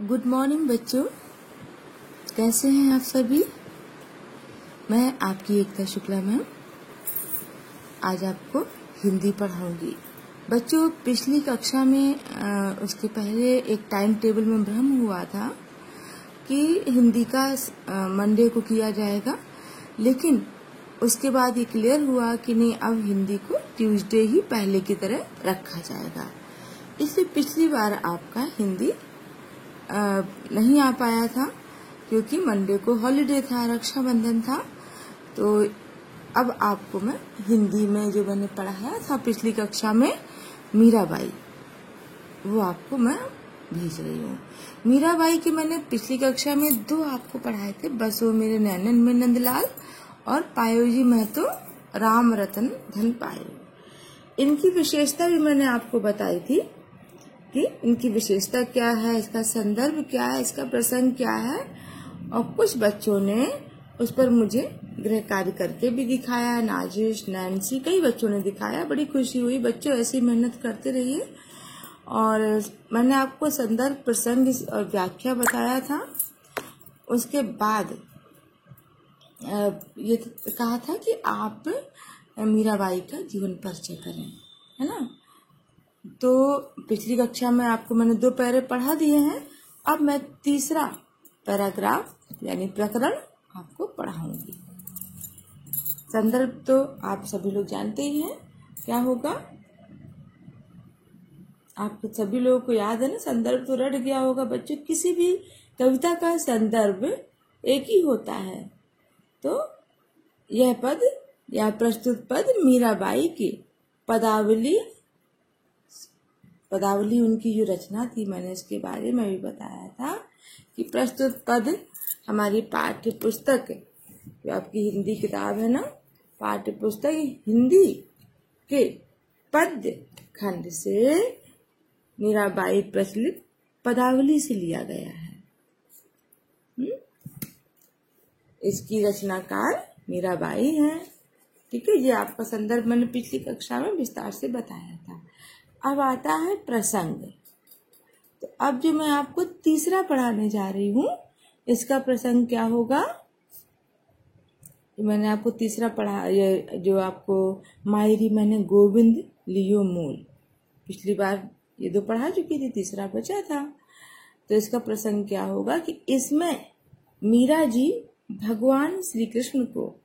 Good morning बच्चों, कैसे हैं आप सभी। मैं आपकी एकता शुक्ला मैम आज आपको हिंदी पढ़ाऊंगी। बच्चों, पिछली कक्षा में उसके पहले एक टाइम टेबल में भ्रम हुआ था कि हिंदी का मंडे को किया जाएगा, लेकिन उसके बाद ये क्लियर हुआ कि नहीं, अब हिंदी को ट्यूसडे ही पहले की तरह रखा जाएगा। इसलिए पिछली बार आपका हिंदी नहीं आ पाया था क्योंकि मंडे को हॉलिडे था, रक्षाबंधन था। तो अब आपको मैं हिंदी में जो मैंने पढ़ाया था पिछली कक्षा में मीराबाई, वो आपको मैं भेज रही हूँ। मीराबाई के मैंने पिछली कक्षा में 2 आपको पढ़ाए थे, बसो मेरे नैनन में नंदलाल और पायो जी महतो राम रतन धन पायो। इनकी विशेषता भी मैंने आपको बताई थी कि इनकी विशेषता क्या है, इसका संदर्भ क्या है, इसका प्रसंग क्या है। और कुछ बच्चों ने उस पर मुझे गृह कार्य करके भी दिखाया, नाजिश, नैन्सी, कई बच्चों ने दिखाया। बड़ी खुशी हुई। बच्चों ऐसी मेहनत करते रहिए। और मैंने आपको संदर्भ, प्रसंग और व्याख्या बताया था। उसके बाद ये कहा था कि आप मीराबाई का जीवन परिचय करें, है ना। तो पिछली कक्षा में आपको मैंने 2 पैरे पढ़ा दिए हैं। अब मैं तीसरा पैराग्राफ यानी प्रकरण आपको पढ़ाऊंगी। संदर्भ तो आप सभी लोग जानते ही हैं, क्या होगा आप सभी लोगों को याद है ना। संदर्भ तो रट गया होगा बच्चों। किसी भी कविता का संदर्भ एक ही होता है। तो यह पद या प्रस्तुत पद मीराबाई की पदावली उनकी जो रचना थी, मैंने इसके बारे में भी बताया था कि प्रस्तुत पद हमारी पाठ्य पुस्तक, जो आपकी हिंदी किताब है ना, पाठ्य पुस्तक हिंदी के पद्य खंड से मीराबाई प्रचलित पदावली से लिया गया है। इसकी रचनाकार मीराबाई है। ठीक है, ये आपका संदर्भ मैंने पिछली कक्षा में विस्तार से बताया था। अब आता है प्रसंग। तो अब जो मैं आपको तीसरा पढ़ाने जा रही हूँ, इसका प्रसंग क्या होगा। मैंने आपको तीसरा पढ़ा, ये जो आपको मायरी मैंने गोविंद लियो मूल, पिछली बार ये 2 पढ़ा चुकी थी, तीसरा बचा था। तो इसका प्रसंग क्या होगा कि इसमें मीरा जी भगवान श्री कृष्ण को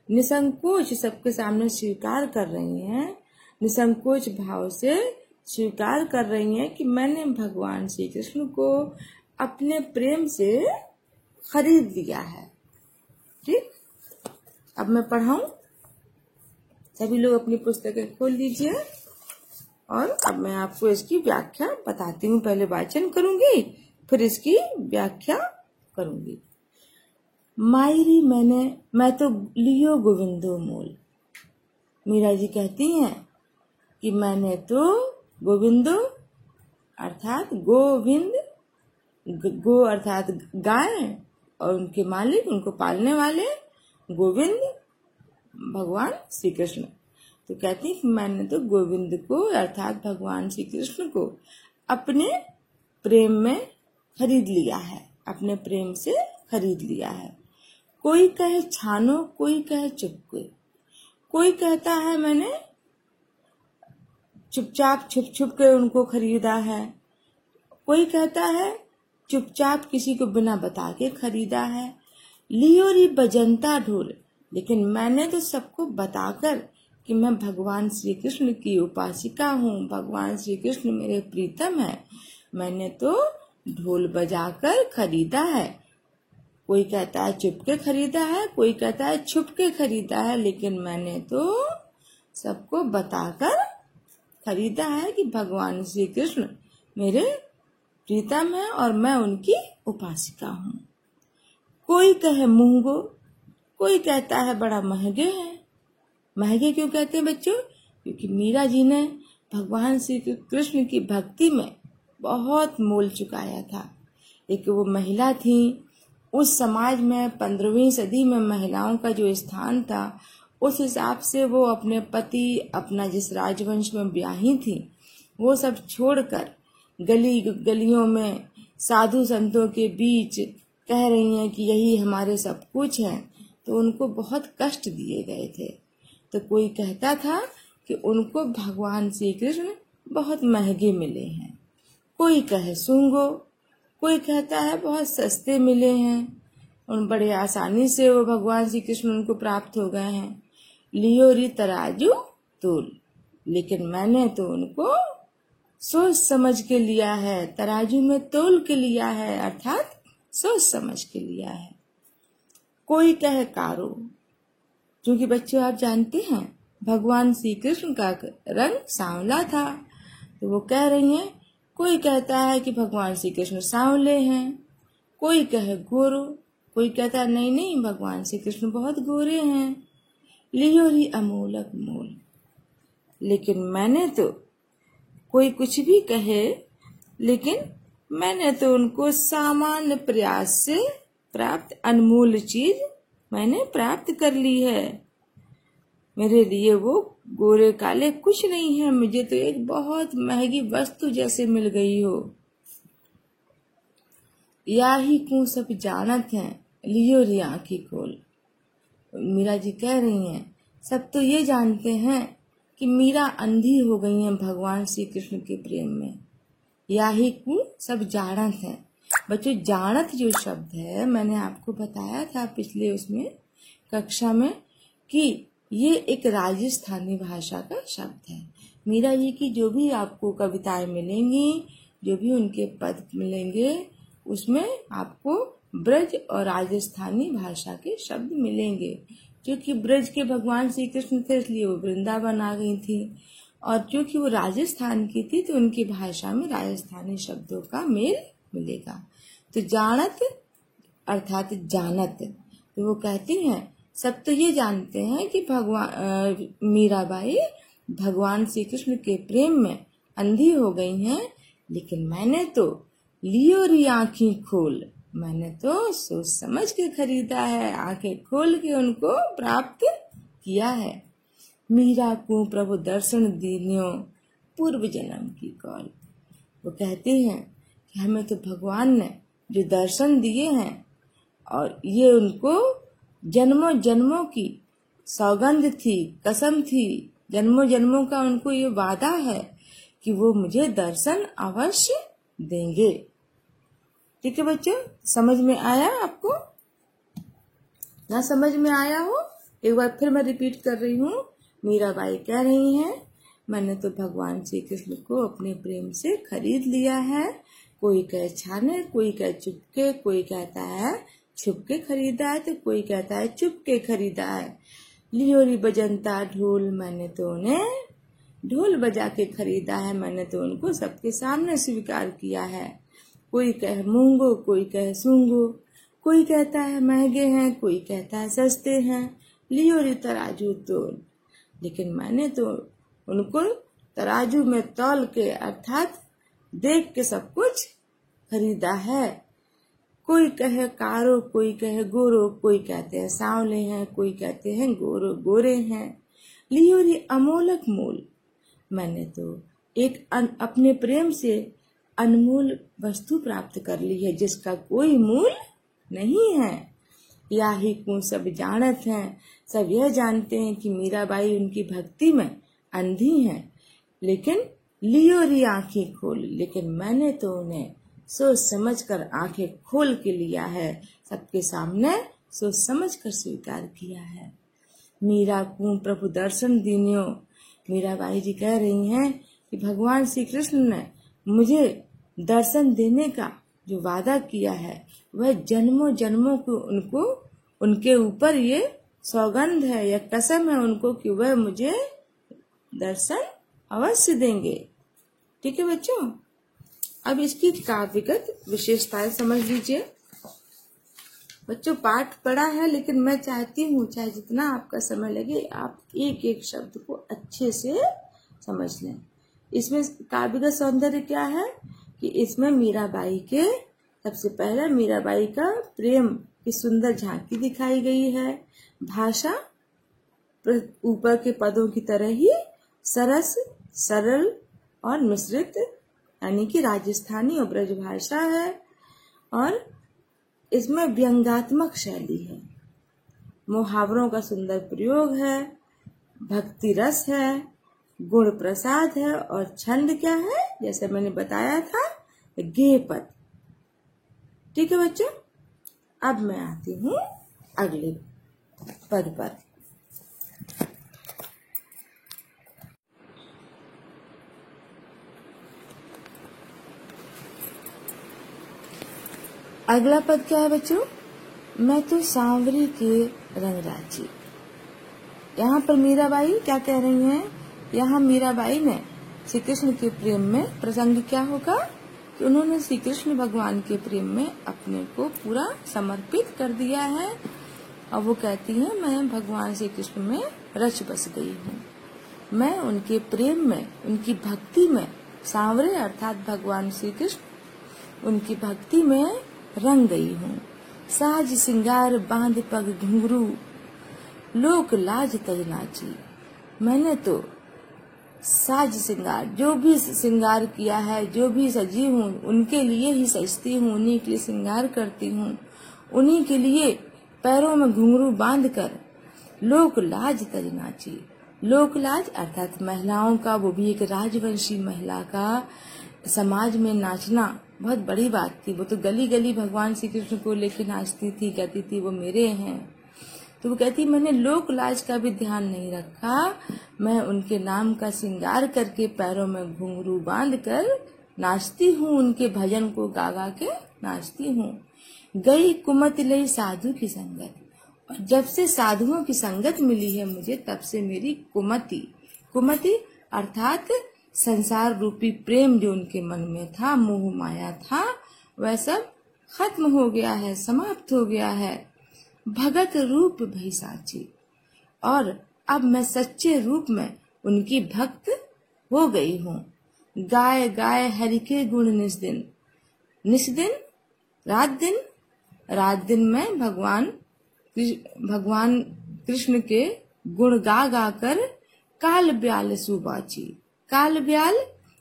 निसंकोच सबके सामने स्वीकार कर रही हैं, निसंकोच भाव से स्वीकार कर रही हैं कि मैंने भगवान श्री कृष्ण को अपने प्रेम से खरीद लिया है। ठीक, अब मैं पढ़ाऊं। सभी लोग अपनी पुस्तकें खोल लीजिए और अब मैं आपको इसकी व्याख्या बताती हूँ। पहले वाचन करूंगी, फिर इसकी व्याख्या करूंगी। मायरी मैं तो लियो गोविंदो मोल। मीरा जी कहती हैं कि मैंने तो गोविंदो अर्थात गोविंद, गो अर्थात गाय और उनके मालिक, उनको पालने वाले गोविंद भगवान श्री कृष्ण। तो कहती हैं कि मैंने तो गोविंद को अर्थात भगवान श्री कृष्ण को अपने प्रेम में खरीद लिया है, अपने प्रेम से खरीद लिया है। कोई कहे छानो, कोई कहे चुपके। कोई कहता है मैंने चुपचाप छुप छुप के उनको खरीदा है। कोई कहता है चुपचाप किसी को बिना बता के खरीदा है। लियोरी बजंता ढोल, लेकिन मैंने तो सबको बताकर कि मैं भगवान श्री कृष्ण की उपासिका हूँ, भगवान श्री कृष्ण मेरे प्रीतम है, मैंने तो ढोल बजाकर खरीदा है। कोई कहता है चुप के खरीदा है, कोई कहता है छुप के खरीदा है, लेकिन मैंने तो सबको बताकर खरीदा है कि भगवान श्री कृष्ण मेरे प्रीतम है और मैं उनकी उपासिका हूँ। कोई कहे महंगो, कोई कहता है बड़ा महंगे हैं। महंगे क्यों कहते हैं बच्चों? क्योंकि मीरा जी ने भगवान श्री कृष्ण की भक्ति में बहुत मोल चुकाया था। एक वो महिला थी, उस समाज में 15वीं सदी में महिलाओं का जो स्थान था, उस हिसाब से वो अपने पति, अपना जिस राजवंश में ब्याही थी, वो सब छोड़कर गली गलियों में साधु संतों के बीच कह रही हैं कि यही हमारे सब कुछ है, तो उनको बहुत कष्ट दिए गए थे। तो कोई कहता था कि उनको भगवान श्री कृष्ण बहुत महंगे मिले हैं, कोई कहे सूंगो, कोई कहता है बहुत सस्ते मिले हैं, उन बड़े आसानी से वो भगवान श्री कृष्ण उनको प्राप्त हो गए हैं। लियो री तराजू तोल, लेकिन मैंने तो उनको सोच समझ के लिया है, तराजू में तोल के लिया है, अर्थात सोच समझ के लिया है। कोई कहे कारो, क्योंकि बच्चों आप जानते हैं भगवान श्री कृष्ण का रंग सांवला था, तो वो कह रही हैं, कोई कहता है कि भगवान श्री कृष्ण सांवले हैं, कोई कहे गोरो, कोई कहता है नहीं नहीं भगवान श्री कृष्ण बहुत गोरे हैं। लियो री अमोलक मोल, लेकिन मैंने तो, कोई कुछ भी कहे, लेकिन मैंने तो उनको सामान्य प्रयास से प्राप्त अनमोल चीज मैंने प्राप्त कर ली है। मेरे लिए वो गोरे काले कुछ नहीं है, मुझे तो एक बहुत महंगी वस्तु जैसे मिल गई हो। या ही को सब जानत हैं, लियो री आँखी खोल। मीरा जी कह रही हैं, सब तो ये जानते हैं कि मीरा अंधी हो गई है भगवान श्री कृष्ण के प्रेम में। या ही को सब जानत हैं। बच्चों जानत जो शब्द है, मैंने आपको बताया था पिछले उसमें कक्षा में कि ये एक राजस्थानी भाषा का शब्द है। मीरा जी की जो भी आपको कविताएं मिलेंगी, जो भी उनके पद मिलेंगे, उसमें आपको ब्रज और राजस्थानी भाषा के शब्द मिलेंगे। क्योंकि ब्रज के भगवान श्री कृष्ण थे इसलिए वो वृंदावन आ गई थी, और क्योंकि वो राजस्थान की थी तो उनकी भाषा में राजस्थानी शब्दों का मेल मिलेगा। तो जानत अर्थात जानत, तो वो कहती हैं सब तो ये जानते हैं कि भगवान मीराबाई भगवान श्री कृष्ण के प्रेम में अंधी हो गई हैं, लेकिन मैंने तो लियो री आँखें खोल, मैंने तो सोच समझ के खरीदा है, आंखें खोल के उनको प्राप्त किया है। मीरा को प्रभु दर्शन दीन्यो पूर्व जन्म की कौल। वो कहती हैं कि हमें तो भगवान ने जो दर्शन दिए हैं, और ये उनको जन्मों जन्मों की सौगंध थी, कसम थी, जन्मों जन्मों का उनको ये वादा है कि वो मुझे दर्शन अवश्य देंगे। ठीक है बच्चों, समझ में आया आपको? ना समझ में आया हो एक बार फिर मैं रिपीट कर रही हूँ। मीराबाई कह रही हैं, मैंने तो भगवान श्री कृष्ण को अपने प्रेम से खरीद लिया है। कोई कहे छाने, कोई कहे चुपके, कोई कहता है छुपके खरीदा है, तो कोई कहता है चुपके खरीदा है। लियोरी बजंता ढोल, मैंने तो उन्हें ढोल बजा के खरीदा है, मैंने तो उनको सबके सामने स्वीकार किया है। कोई कहे मूंगो, कोई कहे सूंगो, कोई कहता है महंगे हैं, कोई कहता है सस्ते हैं। लियो रे तराजू तोल, लेकिन मैंने तो उनको तराजू में तौल के अर्थात देख के सब कुछ खरीदा है। कोई कहे कारो, कोई कहे गोरो, कोई कहते हैं सांवले हैं, कोई कहते हैं गोरे हैं। लियो रे अमोलक मोल, मैंने तो एक अपने प्रेम से अनमोल वस्तु प्राप्त कर ली है जिसका कोई मूल नहीं है। या ही को सब जानत हैं, सब यह जानते हैं कि मीराबाई उनकी भक्ति में अंधी हैं, लेकिन लियो री आंखें खोल, लेकिन मैंने तो उन्हें सोच समझ कर आंखें खोल के लिया है, सबके सामने सोच समझ कर स्वीकार किया है। मीरा को प्रभु दर्शन दीन्यो, मीराबाई जी कह रही हैं कि भगवान श्री कृष्ण ने मुझे दर्शन देने का जो वादा किया है वह जन्मों जन्मों को उनको, उनके ऊपर ये सौगंध है या कसम है उनको कि वह मुझे दर्शन अवश्य देंगे। ठीक है बच्चों, अब इसकी काव्यगत विशेषताएं समझ लीजिए। बच्चों पाठ पढ़ा है, लेकिन मैं चाहती हूँ चाहे जितना आपका समय लगे आप एक एक शब्द को अच्छे से समझ लें। इसमें काव्यगत सौंदर्य क्या है कि इसमें मीराबाई के, सबसे पहले मीराबाई का प्रेम की सुंदर झांकी दिखाई गई है। भाषा ऊपर के पदों की तरह ही सरस, सरल और मिश्रित, यानी कि राजस्थानी और ब्रज भाषा है। और इसमें व्यंग्यात्मक शैली है, मुहावरों का सुंदर प्रयोग है, भक्ति रस है, गुण प्रसाद है और छंद क्या है, जैसे मैंने बताया था, गेय पद। ठीक है बच्चों, अब मैं आती हूँ अगले पद पर। अगला पद क्या है बच्चों, मैं तो सांवरी के रंग राजी। यहाँ पर मीराबाई क्या कह रही हैं, यहाँ मीराबाई ने श्री कृष्ण के प्रेम में प्रसंग क्या होगा कि उन्होंने श्री कृष्ण भगवान के प्रेम में अपने को पूरा समर्पित कर दिया है और वो कहती हैं मैं भगवान श्री कृष्ण में रच बस गई हूँ, मैं उनके प्रेम में, उनकी भक्ति में, सांवरे अर्थात भगवान श्री कृष्ण, उनकी भक्ति में रंग गई हूँ। साज सिंगार बांध पग घुंघरू, लोक लाज तज नाची। मैंने तो साज सिंगार, जो भी सिंगार किया है, जो भी सजी हूँ, उनके लिए ही सजती हूँ, उन्हीं के लिए सिंगार करती हूँ, उन्हीं के लिए पैरों में घुंघरू बांध कर लोक लाज तज नाची। लोक लाज अर्थात महिलाओं का, वो भी एक राजवंशी महिला का समाज में नाचना बहुत बड़ी बात थी। वो तो गली गली भगवान श्री कृष्ण को लेके नाचती थी, कहती थी वो मेरे हैं। तो वो कहती मैंने लोक लाज का भी ध्यान नहीं रखा, मैं उनके नाम का श्रृंगार करके पैरों में घुंघरू बांध कर नाचती हूँ, उनके भजन को गा गा के नाचती हूँ। गई कुमति लई साधु की संगत, और जब से साधुओं की संगत मिली है मुझे, तब से मेरी कुमति, कुमति अर्थात संसार रूपी प्रेम जो उनके मन में था, मोह माया था, वह सब खत्म हो गया है, समाप्त हो गया है। भगत रूप भई साची, और अब मैं सच्चे रूप में उनकी भक्त हो गई हूँ। गाय गाय हरि के गुण निस दिन, निस दिन रात दिन, रात दिन में भगवान कृष्ण के गुण गा गा कर काल ब्याल सुबाची। काल ब्याल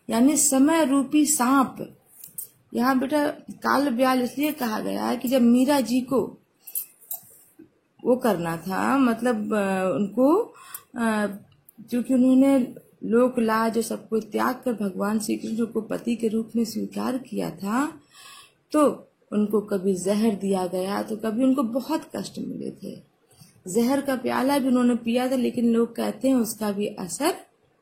यानी समय रूपी सांप। यहाँ बेटा काल ब्याल इसलिए कहा गया है कि जब मीरा जी को वो करना था, मतलब उनको क्योंकि उन्होंने लोक लाज और सबको त्याग कर भगवान श्री कृष्ण को पति के रूप में स्वीकार किया था, तो उनको कभी जहर दिया गया, तो कभी उनको बहुत कष्ट मिले थे। जहर का प्याला भी उन्होंने पिया था, लेकिन लोग कहते हैं उसका भी असर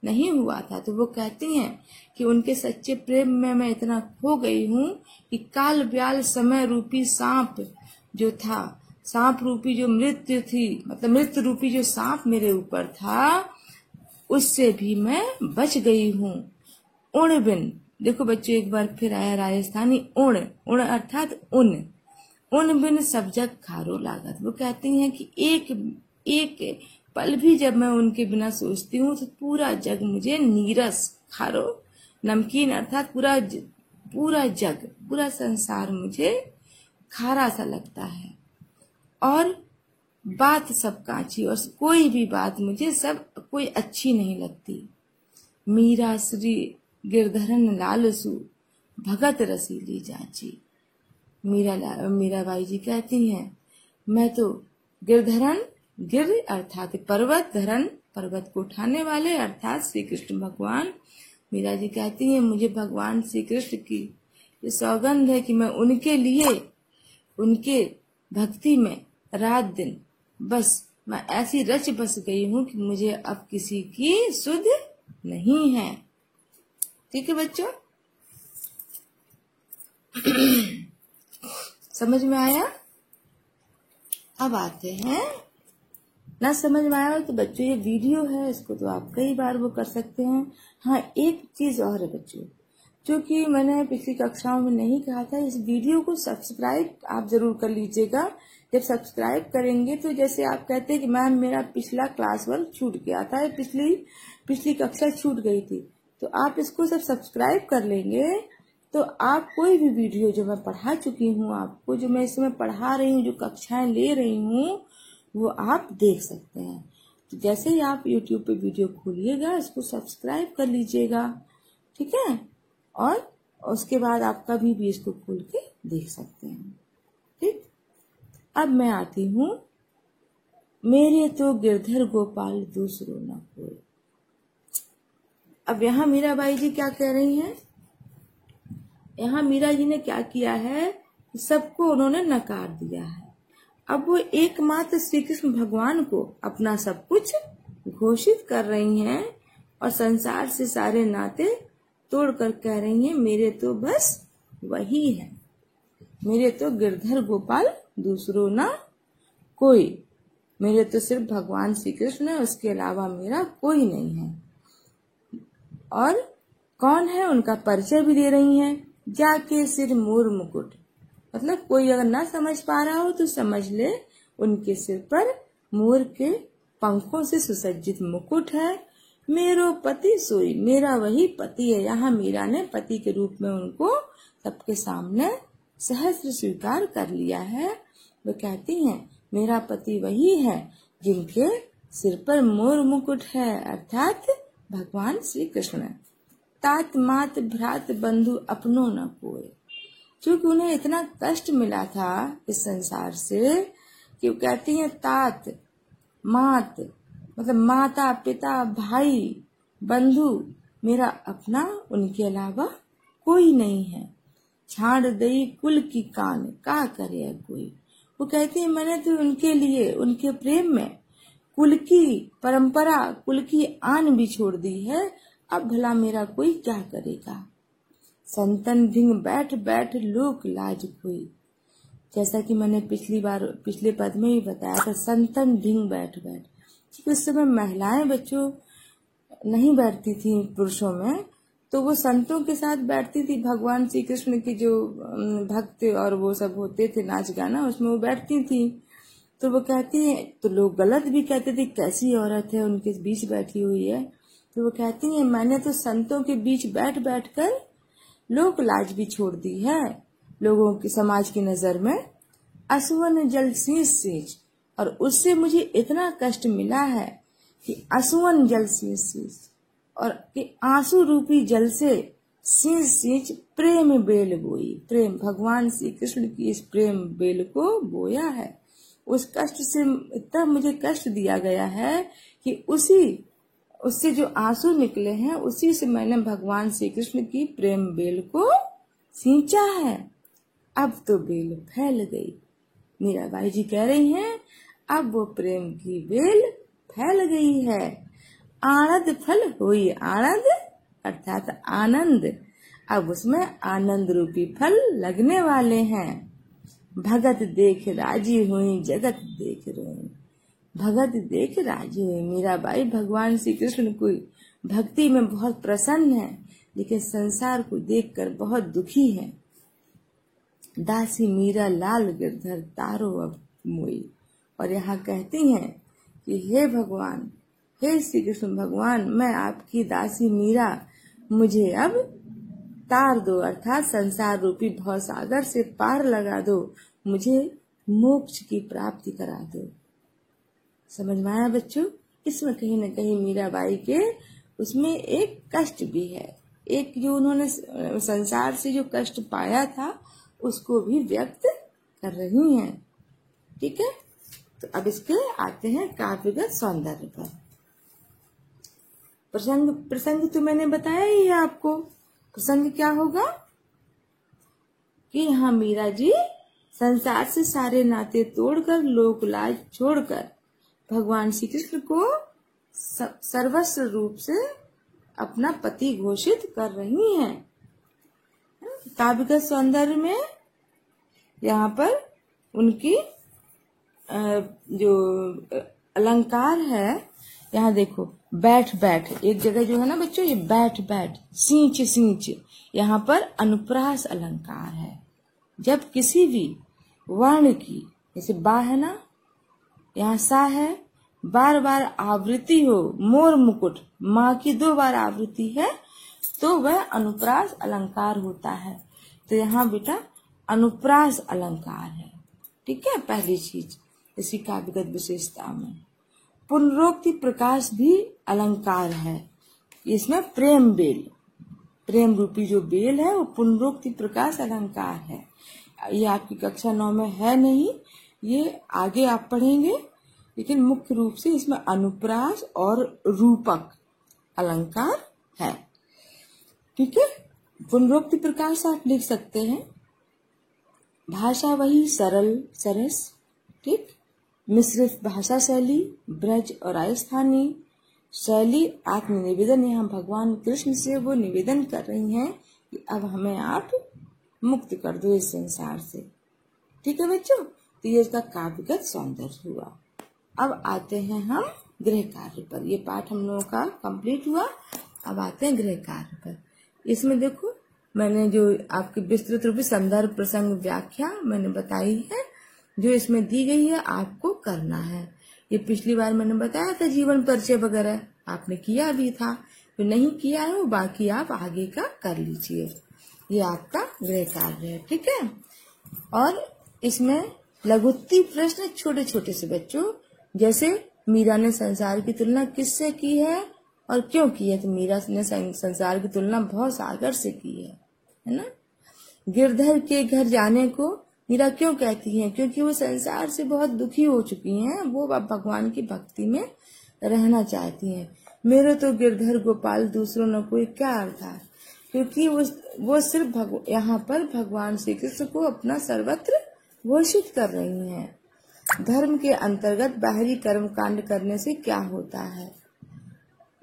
नहीं हुआ था। तो वो कहती हैं कि उनके सच्चे प्रेम में मैं इतना खो गई हूँ कि काल ब्याल समय रूपी सांप जो था, सांप रूपी जो मृत्यु थी, मतलब मृत्यु रूपी जो सांप मेरे ऊपर था, उससे भी मैं बच गई हूँ। उण बिन, देखो बच्चों एक बार फिर आया राजस्थानी उण, उण अर्थात उन, उन बिन सब जग खारो लागत। वो कहती हैं कि एक पल भी जब मैं उनके बिना सोचती हूँ तो पूरा जग मुझे नीरस, खारो नमकीन अर्थात पूरा जग, पूरा संसार मुझे खारा सा लगता है। और बात सब कांची, और कोई भी बात मुझे सब कोई अच्छी नहीं लगती। मीरा श्री गिरधरन लालसु भगत रसीली जाची। मीराबाई जी कहती हैं मैं तो गिरधरन, गिर अर्थात पर्वत, धरन पर्वत को उठाने वाले अर्थात श्री कृष्ण भगवान। मीरा जी कहती हैं मुझे भगवान श्री कृष्ण की ये सौगंध है कि मैं उनके लिए, उनके भक्ति में रात दिन बस मैं ऐसी रच बस गई हूँ कि मुझे अब किसी की सुध नहीं है। ठीक है बच्चों, समझ में आया? अब आते हैं, ना समझ में आया तो बच्चों ये वीडियो है, इसको तो आप कई बार वो कर सकते हैं। हाँ एक चीज और है बच्चों, जो कि मैंने पिछली कक्षाओं में नहीं कहा था, इस वीडियो को सब्सक्राइब आप जरूर कर लीजिएगा। जब सब्सक्राइब करेंगे तो जैसे आप कहते हैं कि मैम मेरा पिछला क्लास वर्क छूट गया था, पिछली कक्षा छूट गई थी, तो आप इसको सब सब्सक्राइब कर लेंगे तो आप कोई भी वीडियो जो मैं पढ़ा चुकी हूँ आपको, जो मैं इस समय पढ़ा रही हूँ, जो कक्षाएं ले रही हूँ, वो आप देख सकते हैं। तो जैसे ही आप YouTube पे वीडियो खोलिएगा इसको सब्सक्राइब कर लीजिएगा, ठीक है? और उसके बाद आप कभी भी इसको खोल के देख सकते हैं। अब मैं आती हूँ, मेरे तो गिरधर गोपाल दूसरो न कोई। अब यहाँ मीराबाई जी क्या कह रही हैं? यहाँ मीरा जी ने क्या किया है, सबको उन्होंने नकार दिया है। अब वो एकमात्र श्री कृष्ण भगवान को अपना सब कुछ घोषित कर रही हैं और संसार से सारे नाते तोड़कर कह रही हैं, मेरे तो बस वही है, मेरे तो गिरधर गोपाल दूसरो ना कोई, मेरे तो सिर्फ भगवान श्री कृष्ण है, उसके अलावा मेरा कोई नहीं है। और कौन है उनका परिचय भी दे रही हैं, जाके सिर मोर मुकुट। मतलब कोई अगर ना समझ पा रहा हो तो समझ ले, उनके सिर पर मोर के पंखों से सुसज्जित मुकुट है। मेरो पति सोई, मेरा वही पति है। यहाँ मीरा ने पति के रूप में उनको सबके सामने सहस्त्र स्वीकार कर लिया है। वो कहती हैं, मेरा पति वही है जिनके सिर पर मोर मुकुट है, अर्थात भगवान श्री कृष्ण। तात मात भ्रात बंधु अपनो न कोई। क्योंकि उन्हें इतना कष्ट मिला था इस संसार से कि वो कहती हैं, तात मात मतलब माता पिता भाई बंधु, मेरा अपना उनके अलावा कोई नहीं है। छाड़ दई कुल की कान, का करे कोई। वो कहती है, मैंने तो उनके लिए, उनके प्रेम में कुल की परंपरा, कुल की आन भी छोड़ दी है। अब भला मेरा कोई क्या करेगा। संतन भिंग बैठ बैठ लोक लाज कोई। जैसा कि मैंने पिछले पद में ही बताया था, संतन भिंग बैठ बैठ, क्योंकि उस समय महिलाएं बच्चों नहीं बैठती थी पुरुषों में, तो वो संतों के साथ बैठती थी। भगवान श्री कृष्ण के जो भक्त और वो सब होते थे नाच गाना, उसमें वो बैठती थी। तो वो कहती है, तो लोग गलत भी कहते थे, कैसी औरत है उनके बीच बैठी हुई है। तो वो कहती है, मैंने तो संतों के बीच बैठ बैठ कर लोक लाज भी छोड़ दी है। लोगों की, समाज की नजर में असुवन जल सींच सींच, और उससे मुझे इतना कष्ट मिला है कि असुवन जल सींच सींच, और कि आंसू रूपी जल से सींच सींच प्रेम बेल बोई। प्रेम, भगवान श्री कृष्ण की इस प्रेम बेल को बोया है। उस कष्ट से इतना मुझे कष्ट दिया गया है कि उससे जो आंसू निकले हैं, उसी से मैंने भगवान श्री कृष्ण की प्रेम बेल को सींचा है। अब तो बेल फैल गई। मीराबाई जी कह रही हैं, अब वो प्रेम की बेल फैल गई है। आनंद फल हुई, आनंद अर्थात आनंद, अब उसमें आनंद रूपी फल लगने वाले हैं। भगत देख राजी हुई, जगत देख रोई। भगत देख राजी हुई। मीराबाई भगवान श्री कृष्ण को भक्ति में बहुत प्रसन्न है, लेकिन संसार को देखकर बहुत दुखी है। दासी मीरा लाल गिरधर तारो अब मोई। और यहाँ कहती हैं कि हे भगवान, हे श्री कृष्ण भगवान, मैं आपकी दासी मीरा, मुझे अब तार दो, अर्थात संसार रूपी भवसागर से पार लगा दो, मुझे मोक्ष की प्राप्ति करा दो। समझ में आया बच्चों? इसमें कहीं न कहीं मीराबाई के उसमें एक कष्ट भी है, एक जो उन्होंने संसार से जो कष्ट पाया था उसको भी व्यक्त कर रही हैं। ठीक है, तो अब इसके आते हैं काव्यगत सौंदर्य पर। प्रसंग तो मैंने बताया ही है आपको। प्रसंग क्या होगा कि यहाँ मीरा जी संसार से सारे नाते तोड़कर, लोक लाज छोड़कर भगवान श्री कृष्ण को सर्वस्व रूप से अपना पति घोषित कर रही हैं। काव्यगत सौंदर्य में यहाँ पर उनकी जो अलंकार है, यहाँ देखो, बैठ बैठ, एक जगह जो है ना बच्चों, ये बैठ बैठ, सींच सींच, यहाँ पर अनुप्रास अलंकार है। जब किसी भी वर्ण की, जैसे बा है ना, यहाँ सा है, बार बार आवृत्ति हो, मोर मुकुट, माँ की 2 बार आवृत्ति है, तो वह अनुप्रास अलंकार होता है। तो यहाँ बेटा अनुप्रास अलंकार है। ठीक है, पहली चीज इसी काव्यगत विशेषता में। पुनरोक्ति प्रकाश भी अलंकार है। इसमें प्रेम बेल, प्रेम रूपी जो बेल है वो पुनरोक्ति प्रकाश अलंकार है। ये आपकी कक्षा 9 में है नहीं, ये आगे आप पढ़ेंगे, लेकिन मुख्य रूप से इसमें अनुप्रास और रूपक अलंकार है। ठीक है, पुनरोक्ति प्रकार से आप लिख सकते हैं। भाषा वही सरल सरस, ठीक, मिश्रित भाषा शैली, ब्रज और राजस्थानी शैली, आत्मनिवेदन। यहाँ भगवान कृष्ण से वो निवेदन कर रही हैं कि अब हमें आप मुक्त कर दो इस संसार से। ठीक है बच्चों, तो ये इसका काव्यगत सौंदर्य हुआ। अब आते हैं हम गृह कार्य पर। ये पाठ हम लोगों का कंप्लीट हुआ। अब आते हैं गृह कार्य पर। इसमें देखो, मैंने जो आपकी विस्तृत रूप से संदर्भ प्रसंग व्याख्या मैंने बताई है, जो इसमें दी गई है आपको करना है। ये पिछली बार मैंने बताया था जीवन परिचय वगैरह आपने किया भी था, जो नहीं किया है वो बाकी आप आगे का कर लीजिए। ये आपका गृह कार्य है। ठीक है, और इसमें लघुत्तरी प्रश्न छोटे छोटे से बच्चों, जैसे मीरा ने संसार की तुलना किससे की है और क्यों की है, तो मीरा ने संसार की तुलना भव सागर से की है ना। गिरधर के घर जाने को मीरा क्यों कहती हैं, क्योंकि वो संसार से बहुत दुखी हो चुकी हैं, वो अब भगवान की भक्ति में रहना चाहती हैं। मेरे तो गिरधर गोपाल दूसरों न कोई क्या अर्थात, क्योंकि वो सिर्फ यहाँ पर भगवान श्री कृष्ण को अपना सर्वत्र घोषित कर रही हैं। धर्म के अंतर्गत बाहरी कर्म कांड करने से क्या होता है,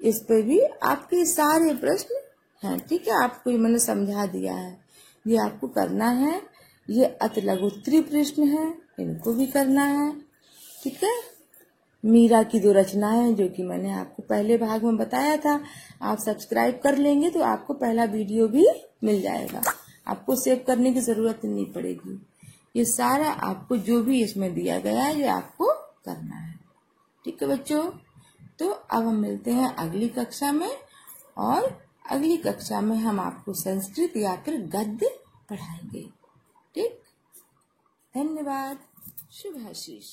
इस पे भी आपके सारे प्रश्न हैं। ठीक है, आपको ये मैंने समझा दिया है, ये आपको करना है। ये अति लघुत्तरी प्रश्न है, इनको भी करना है। ठीक है, मीरा की 2 रचनाएं जो कि मैंने आपको पहले भाग में बताया था, आप सब्सक्राइब कर लेंगे तो आपको पहला वीडियो भी मिल जाएगा, आपको सेव करने की जरूरत नहीं पड़ेगी। ये सारा आपको जो भी इसमें दिया गया है ये आपको करना है। ठीक है बच्चों, तो अब हम मिलते हैं अगली कक्षा में, और अगली कक्षा में हम आपको संस्कृत या फिर गद्य पढ़ाएंगे। ठीक, धन्यवाद, शुभ आशीष।